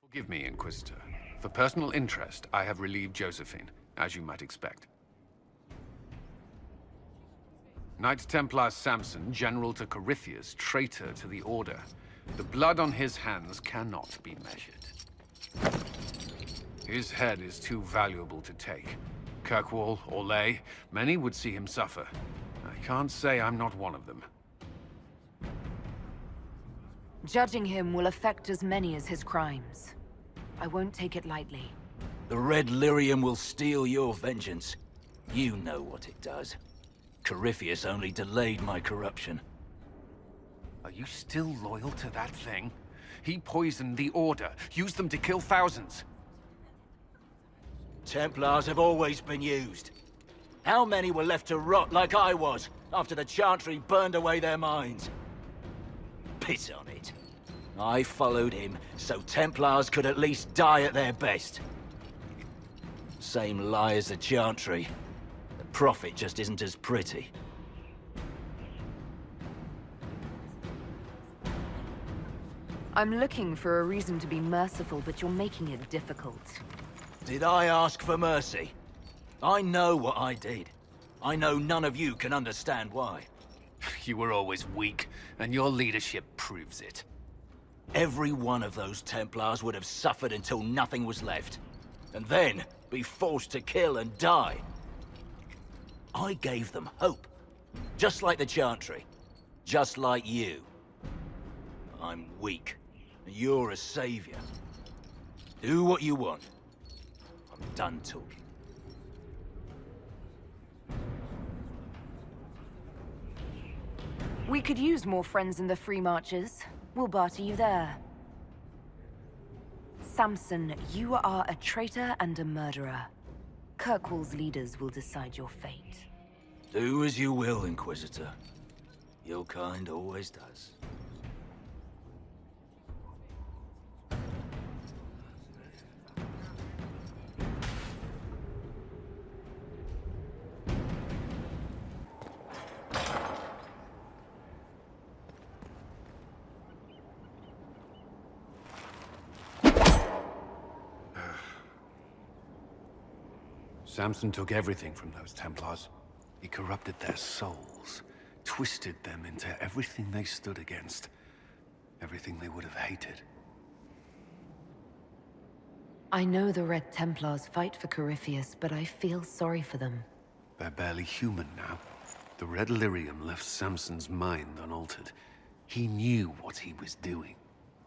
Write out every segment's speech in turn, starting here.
Forgive me, Inquisitor. For personal interest, I have relieved Josephine, as you might expect. Knight Templar Samson, General to Corypheus, traitor to the Order. The blood on his hands cannot be measured. His head is too valuable to take. Kirkwall, Orlais, many would see him suffer. I can't say I'm not one of them. Judging him will affect as many as his crimes. I won't take it lightly. The Red Lyrium will steal your vengeance. You know what it does. Corypheus only delayed my corruption. Are you still loyal to that thing? He poisoned the Order, used them to kill thousands. Templars have always been used. How many were left to rot like I was, after the Chantry burned away their minds? Piss on it. I followed him, so Templars could at least die at their best. Same lie as the Chantry. The Prophet just isn't as pretty. I'm looking for a reason to be merciful, but you're making it difficult. Did I ask for mercy? I know what I did. I know none of you can understand why. You were always weak, and your leadership proves it. Every one of those Templars would have suffered until nothing was left. And then be forced to kill and die. I gave them hope. Just like the Chantry. Just like you. I'm weak. And you're a savior. Do what you want. I'm done talking. We could use more friends in the Free Marches. We'll barter you there. Samson, you are a traitor and a murderer. Kirkwall's leaders will decide your fate. Do as you will, Inquisitor. Your kind always does. Samson took everything from those Templars. He corrupted their souls, twisted them into everything they stood against, everything they would have hated. I know the Red Templars fight for Corypheus, but I feel sorry for them. They're barely human now. The Red Lyrium left Samson's mind unaltered. He knew what he was doing.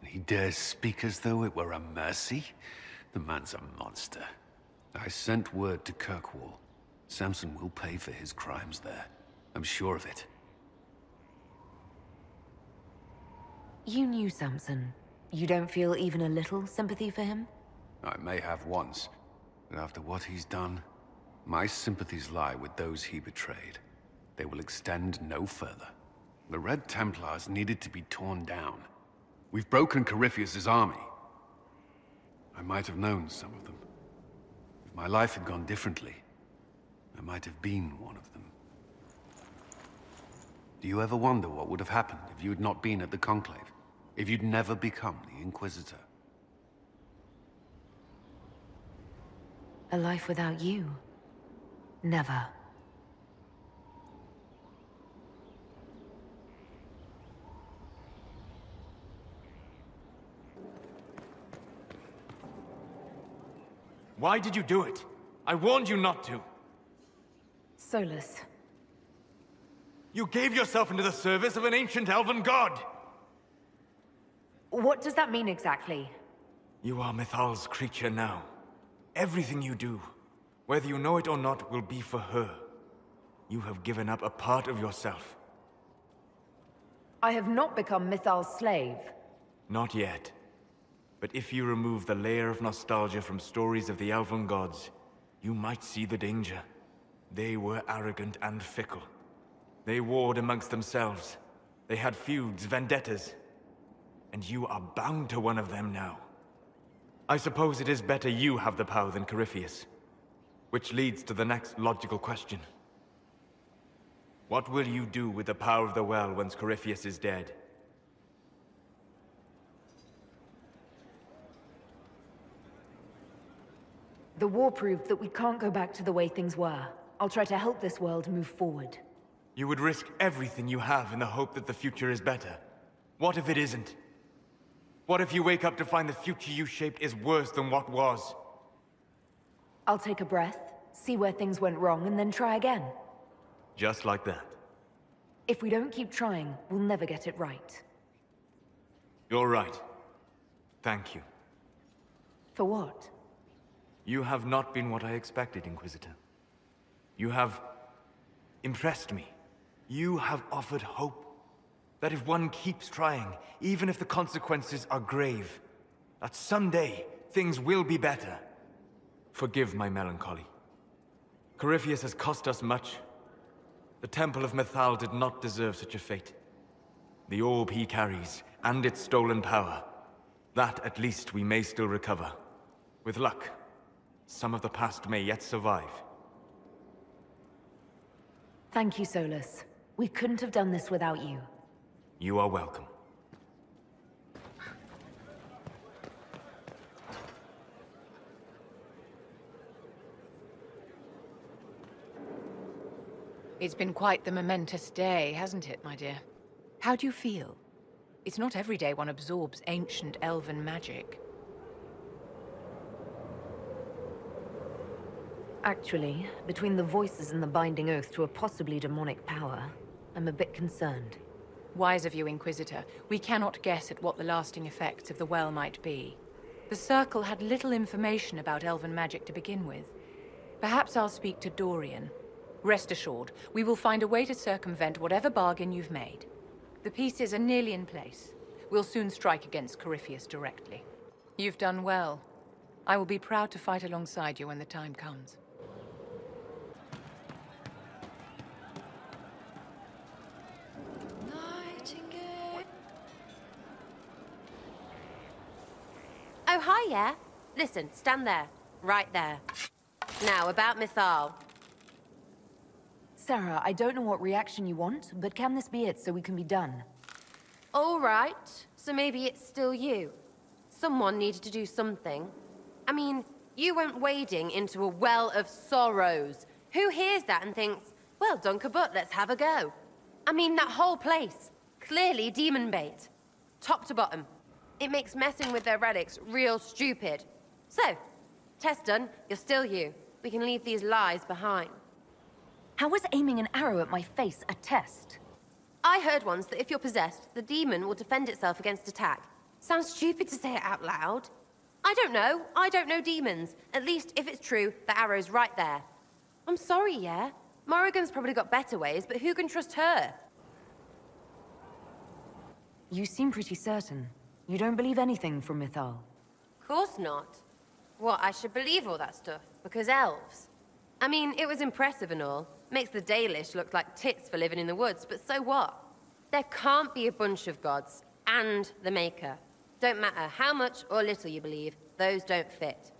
And he dares speak as though it were a mercy? The man's a monster. I sent word to Kirkwall. Samson will pay for his crimes there. I'm sure of it. You knew Samson. You don't feel even a little sympathy for him? I may have once, but after what he's done, my sympathies lie with those he betrayed. They will extend no further. The Red Templars needed to be torn down. We've broken Corypheus's army. I might have known some of them. If my life had gone differently, I might have been one of them. Do you ever wonder what would have happened if you had not been at the Conclave? If you'd never become the Inquisitor? A life without you? Never. Why did you do it? I warned you not to. Solus. You gave yourself into the service of an ancient elven god! What does that mean exactly? You are Mythal's creature now. Everything you do, whether you know it or not, will be for her. You have given up a part of yourself. I have not become Mythal's slave. Not yet. But if you remove the layer of nostalgia from stories of the elven gods, you might see the danger. They were arrogant and fickle. They warred amongst themselves. They had feuds, vendettas. And you are bound to one of them now. I suppose it is better you have the power than Corypheus. Which leads to the next logical question. What will you do with the power of the well once Corypheus is dead? The war proved that we can't go back to the way things were. I'll try to help this world move forward. You would risk everything you have in the hope that the future is better. What if it isn't? What if you wake up to find the future you shaped is worse than what was? I'll take a breath, see where things went wrong, and then try again. Just like that. If we don't keep trying, we'll never get it right. You're right. Thank you. For what? You have not been what I expected, Inquisitor. You have impressed me. You have offered hope. That if one keeps trying, even if the consequences are grave, that someday things will be better. Forgive my melancholy. Corypheus has cost us much. The Temple of Mythal did not deserve such a fate. The orb he carries, and its stolen power, that at least we may still recover. With luck, some of the past may yet survive. Thank you, Solus. We couldn't have done this without you. You are welcome. It's been quite the momentous day, hasn't it, my dear? How do you feel? It's not every day one absorbs ancient elven magic. Actually, between the voices and the binding oath to a possibly demonic power, I'm a bit concerned. Wise of you, Inquisitor. We cannot guess at what the lasting effects of the well might be. The Circle had little information about elven magic to begin with. Perhaps I'll speak to Dorian. Rest assured, we will find a way to circumvent whatever bargain you've made. The pieces are nearly in place. We'll soon strike against Corypheus directly. You've done well. I will be proud to fight alongside you when the time comes. Oh, hi, yeah. Listen, stand there. Right there. Now, about Mythal. Sarah, I don't know what reaction you want, but can this be it so we can be done? All right. So maybe it's still you. Someone needed to do something. I mean, you went wading into a well of sorrows. Who hears that and thinks, well, Dunkerbutt, let's have a go? I mean, that whole place. Clearly demon bait. Top to bottom. It makes messing with their relics real stupid. So, test done, you're still you. We can leave these lies behind. How was aiming an arrow at my face a test? I heard once that if you're possessed, the demon will defend itself against attack. Sounds stupid to say it out loud. I don't know. I don't know demons. At least, if it's true, the arrow's right there. I'm sorry, yeah? Morrigan's probably got better ways, but who can trust her? You seem pretty certain. You don't believe anything from Mythal. Course not. What, I should believe all that stuff? Because elves? I mean, it was impressive and all. Makes the Dalish look like tits for living in the woods, but so what? There can't be a bunch of gods, and the Maker. Don't matter how much or little you believe, those don't fit.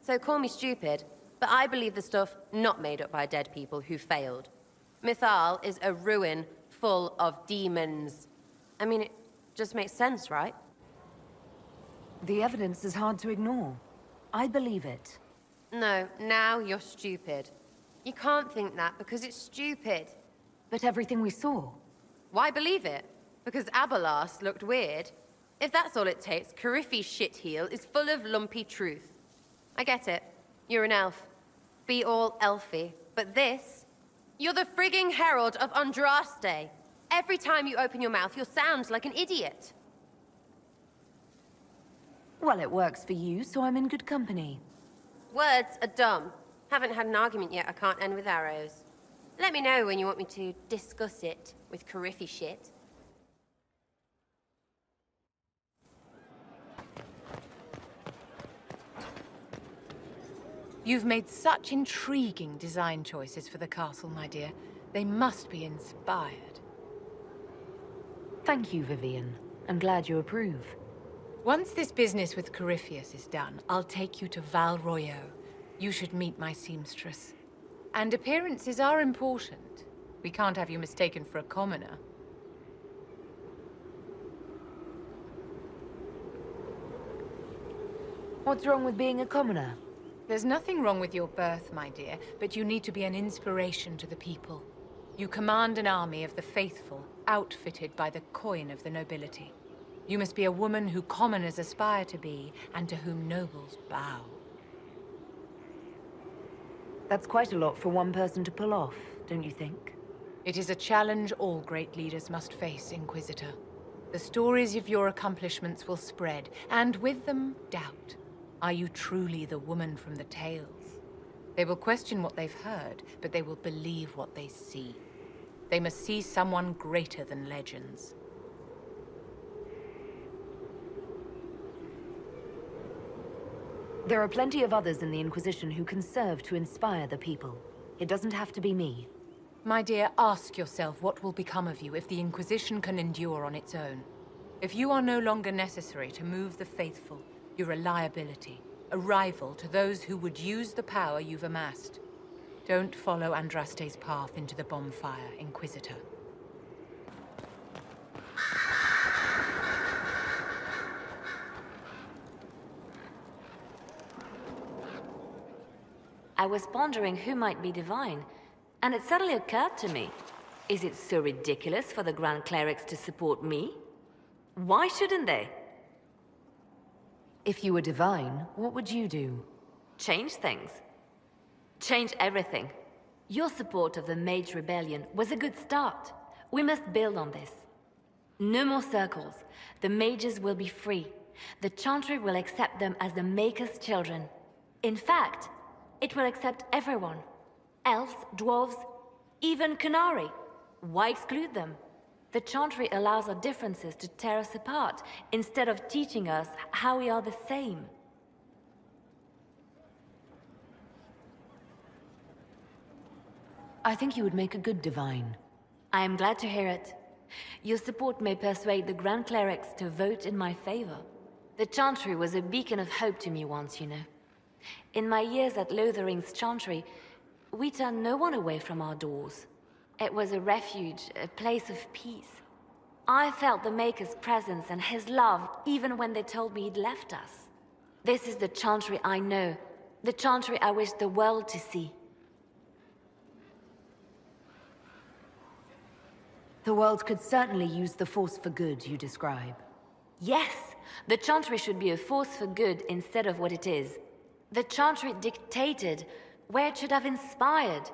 So call me stupid, but I believe the stuff not made up by dead people who failed. Mythal is a ruin full of demons. I mean, it just makes sense, right? The evidence is hard to ignore. I believe it. No, now you're stupid. You can't think that because it's stupid. But everything we saw. Why believe it? Because Abelas looked weird? If that's all it takes, Coryphe's shitheel is full of lumpy truth. I get it. You're an elf. Be all elfy. But this? You're the frigging herald of Andraste. Every time you open your mouth, you'll sound like an idiot. Well, it works for you, so I'm in good company. Words are dumb. Haven't had an argument yet I can't end with arrows. Let me know when you want me to discuss it with Coryphe shit. You've made such intriguing design choices for the castle, my dear. They must be inspired. Thank you, Vivian. I'm glad you approve. Once this business with Corypheus is done, I'll take you to Val Royeaux. You should meet my seamstress. And appearances are important. We can't have you mistaken for a commoner. What's wrong with being a commoner? There's nothing wrong with your birth, my dear, but you need to be an inspiration to the people. You command an army of the faithful, outfitted by the coin of the nobility. You must be a woman who commoners aspire to be, and to whom nobles bow. That's quite a lot for one person to pull off, don't you think? It is a challenge all great leaders must face, Inquisitor. The stories of your accomplishments will spread, and with them, doubt. Are you truly the woman from the tales? They will question what they've heard, but they will believe what they see. They must see someone greater than legends. There are plenty of others in the Inquisition who can serve to inspire the people. It doesn't have to be me. My dear, ask yourself what will become of you if the Inquisition can endure on its own. If you are no longer necessary to move the faithful, you're a liability, a rival to those who would use the power you've amassed. Don't follow Andraste's path into the bonfire, Inquisitor. I was pondering who might be divine, and it suddenly occurred to me. Is it so ridiculous for the Grand Clerics to support me? Why shouldn't they? If you were divine, what would you do? Change things. Change everything. Your support of the Mage Rebellion was a good start. We must build on this. No more circles. The mages will be free. The Chantry will accept them as the Maker's children. In fact, it will accept everyone. Elves, dwarves, even Canary. Why exclude them? The Chantry allows our differences to tear us apart, instead of teaching us how we are the same. I think you would make a good divine. I am glad to hear it. Your support may persuade the Grand Clerics to vote in my favor. The Chantry was a beacon of hope to me once, you know. In my years at Lothering's Chantry, we turned no one away from our doors. It was a refuge, a place of peace. I felt the Maker's presence and his love even when they told me he'd left us. This is the Chantry I know, the Chantry I wish the world to see. The world could certainly use the force for good you describe. Yes, the Chantry should be a force for good instead of what it is. The Chantry dictated where it should have inspired.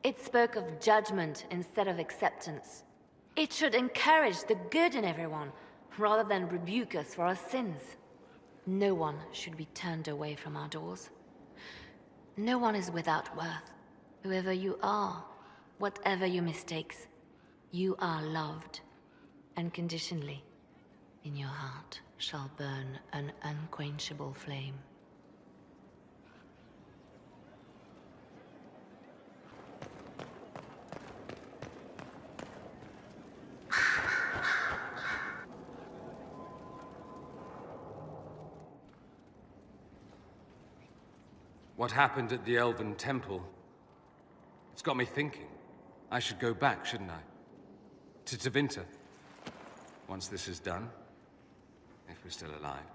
It spoke of judgment instead of acceptance. It should encourage the good in everyone, rather than rebuke us for our sins. No one should be turned away from our doors. No one is without worth. Whoever you are, whatever your mistakes, you are loved, unconditionally. In your heart shall burn an unquenchable flame. What happened at the Elven Temple? It's got me thinking. I should go back, shouldn't I? To Tevinter. Once this is done. If we're still alive.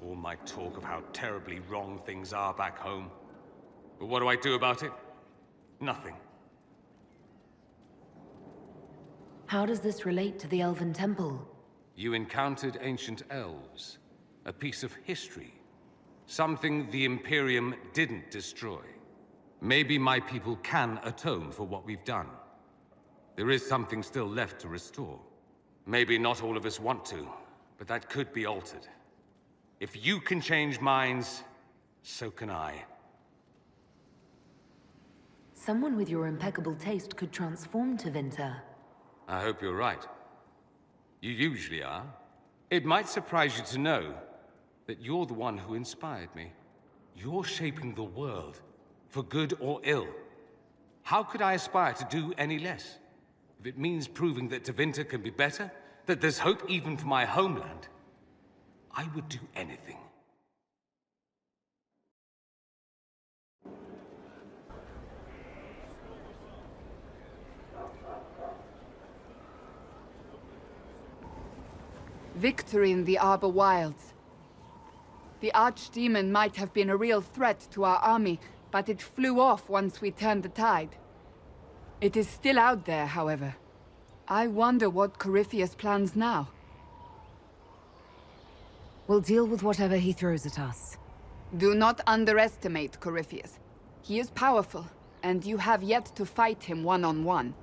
All my talk of how terribly wrong things are back home. But what do I do about it? Nothing. How does this relate to the Elven Temple? You encountered ancient elves. A piece of history. Something the Imperium didn't destroy. Maybe my people can atone for what we've done. There is something still left to restore. Maybe not all of us want to, but that could be altered. If you can change minds, so can I. Someone with your impeccable taste could transform Tevinter. I hope you're right. You usually are. It might surprise you to know that you're the one who inspired me. You're shaping the world, for good or ill. How could I aspire to do any less? If it means proving that Tevinter can be better, that there's hope even for my homeland, I would do anything. Victory in the Arbor Wilds. The archdemon might have been a real threat to our army, but it flew off once we turned the tide. It is still out there, however. I wonder what Corypheus plans now. We'll deal with whatever he throws at us. Do not underestimate Corypheus. He is powerful, and you have yet to fight him one-on-one.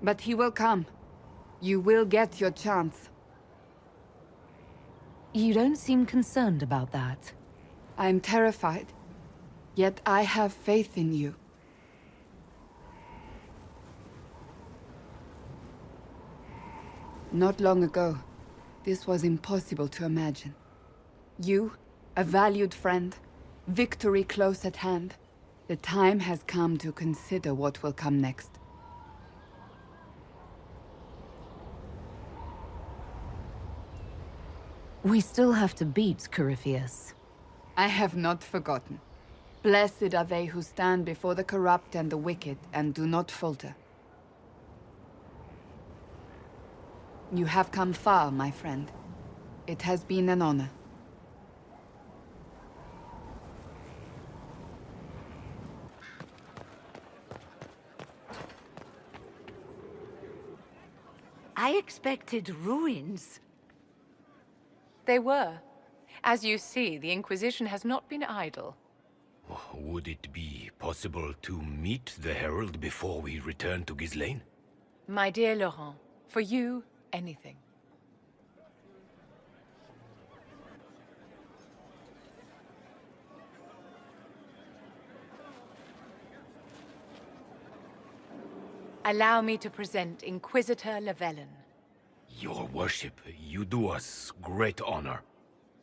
But he will come. You will get your chance. You don't seem concerned about that. I'm terrified. Yet I have faith in you. Not long ago, this was impossible to imagine. You, a valued friend, victory close at hand. The time has come to consider what will come next. We still have to beat Corypheus. I have not forgotten. Blessed are they who stand before the corrupt and the wicked and do not falter. You have come far, my friend. It has been an honor. I expected ruins. They were. As you see, the Inquisition has not been idle. Would it be possible to meet the Herald before we return to Ghislaine? My dear Laurent, for you, anything. Allow me to present Inquisitor Llewellyn. Your worship, you do us great honor.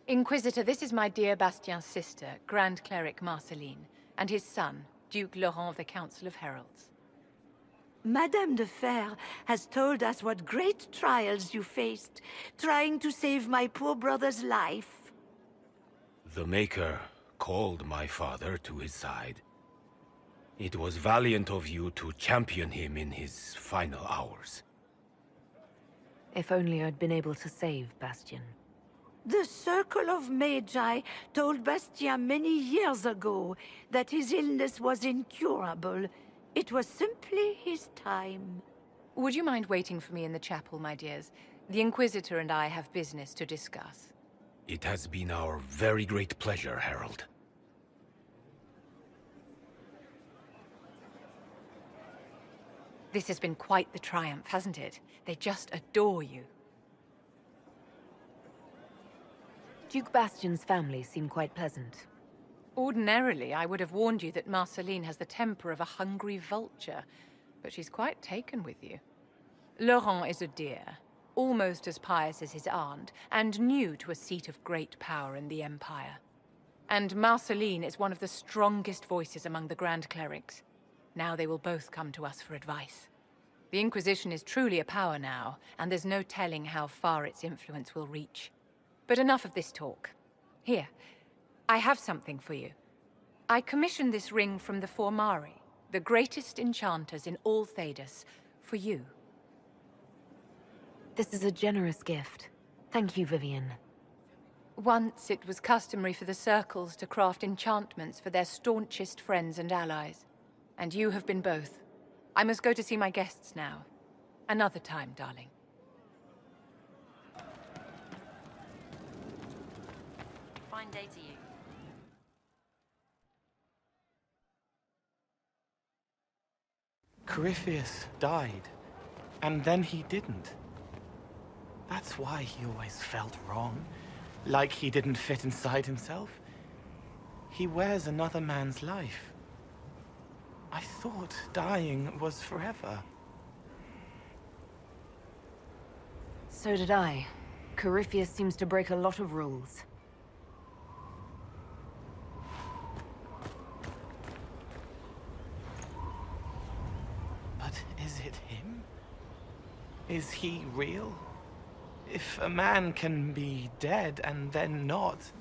Inquisitor, this is my dear Bastien's sister, Grand Cleric Marceline, and his son, Duke Laurent of the Council of Heralds. Madame de Fer has told us what great trials you faced, trying to save my poor brother's life. The Maker called my father to his side. It was valiant of you to champion him in his final hours. If only I'd been able to save Bastien. The Circle of Magi told Bastien many years ago that his illness was incurable. It was simply his time. Would you mind waiting for me in the chapel, my dears? The Inquisitor and I have business to discuss. It has been our very great pleasure, Herald. This has been quite the triumph, hasn't it? They just adore you. Duke Bastien's family seem quite pleasant. Ordinarily, I would have warned you that Marceline has the temper of a hungry vulture, but she's quite taken with you. Laurent is a dear, almost as pious as his aunt, and new to a seat of great power in the Empire. And Marceline is one of the strongest voices among the Grand Clerics. Now they will both come to us for advice. The Inquisition is truly a power now, and there's no telling how far its influence will reach. But enough of this talk. Here, I have something for you. I commissioned this ring from the Formari, the greatest enchanters in all Thedas, for you. This is a generous gift. Thank you, Vivian. Once it was customary for the circles to craft enchantments for their staunchest friends and allies. And you have been both. I must go to see my guests now. Another time, darling. Fine day to you. Corypheus died, and then he didn't. That's why he always felt wrong, like he didn't fit inside himself. He wears another man's life. I thought dying was forever. So did I. Corypheus seems to break a lot of rules. But is it him? Is he real? If a man can be dead and then not...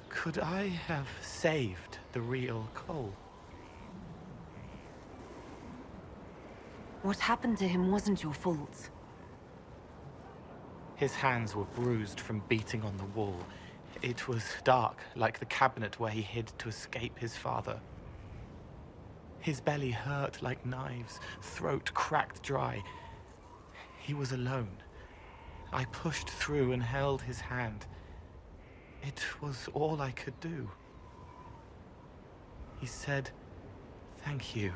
Could I have saved the real Cole? What happened to him wasn't your fault. His hands were bruised from beating on the wall. It was dark, like the cabinet where he hid to escape his father. His belly hurt like knives, throat cracked dry. He was alone. I pushed through and held his hand. It was all I could do. He said, "Thank you."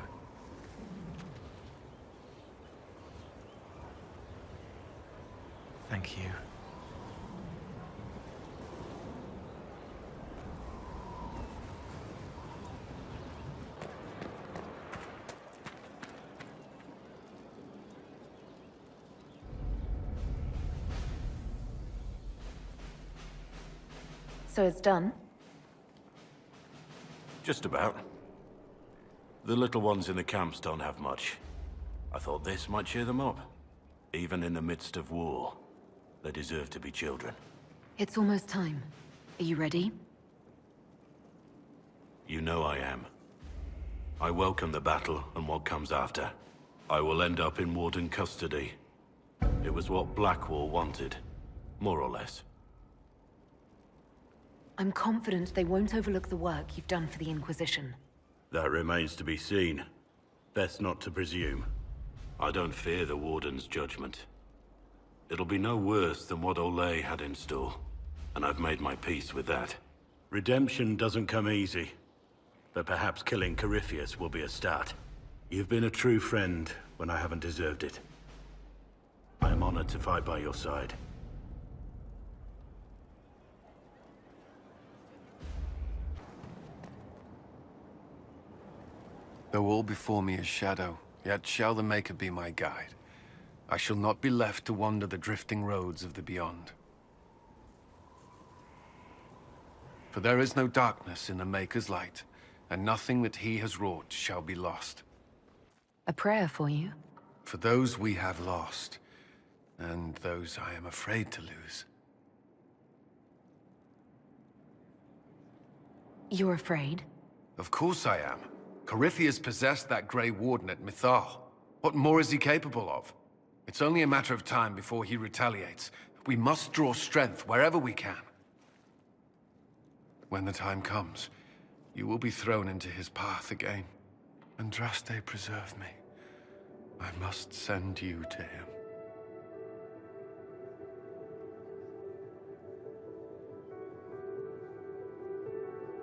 Thank you. So it's done? Just about. The little ones in the camps don't have much. I thought this might cheer them up. Even in the midst of war, they deserve to be children. It's almost time. Are you ready? You know I am. I welcome the battle and what comes after. I will end up in Warden custody. It was what Blackwall wanted, more or less. I'm confident they won't overlook the work you've done for the Inquisition. That remains to be seen. Best not to presume. I don't fear the Warden's judgment. It'll be no worse than what Olay had in store, and I've made my peace with that. Redemption doesn't come easy, but perhaps killing Corypheus will be a start. You've been a true friend when I haven't deserved it. I am honored to fight by your side. Though all before me is shadow, yet shall the Maker be my guide. I shall not be left to wander the drifting roads of the beyond. For there is no darkness in the Maker's light, and nothing that he has wrought shall be lost. A prayer for you? For those we have lost, and those I am afraid to lose. You're afraid? Of course I am. Corypheus possessed that Grey Warden at Mythal. What more is he capable of? It's only a matter of time before he retaliates. We must draw strength wherever we can. When the time comes, you will be thrown into his path again. Andraste, preserve me. I must send you to him.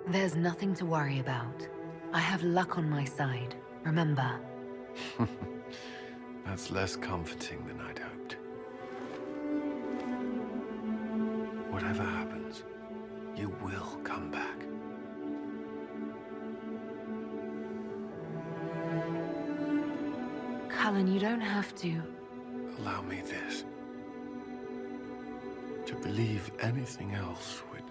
There's nothing to worry about. I have luck on my side, remember. That's less comforting than I'd hoped. Whatever happens, you will come back. Cullen, you don't have to. Allow me this. To believe anything else would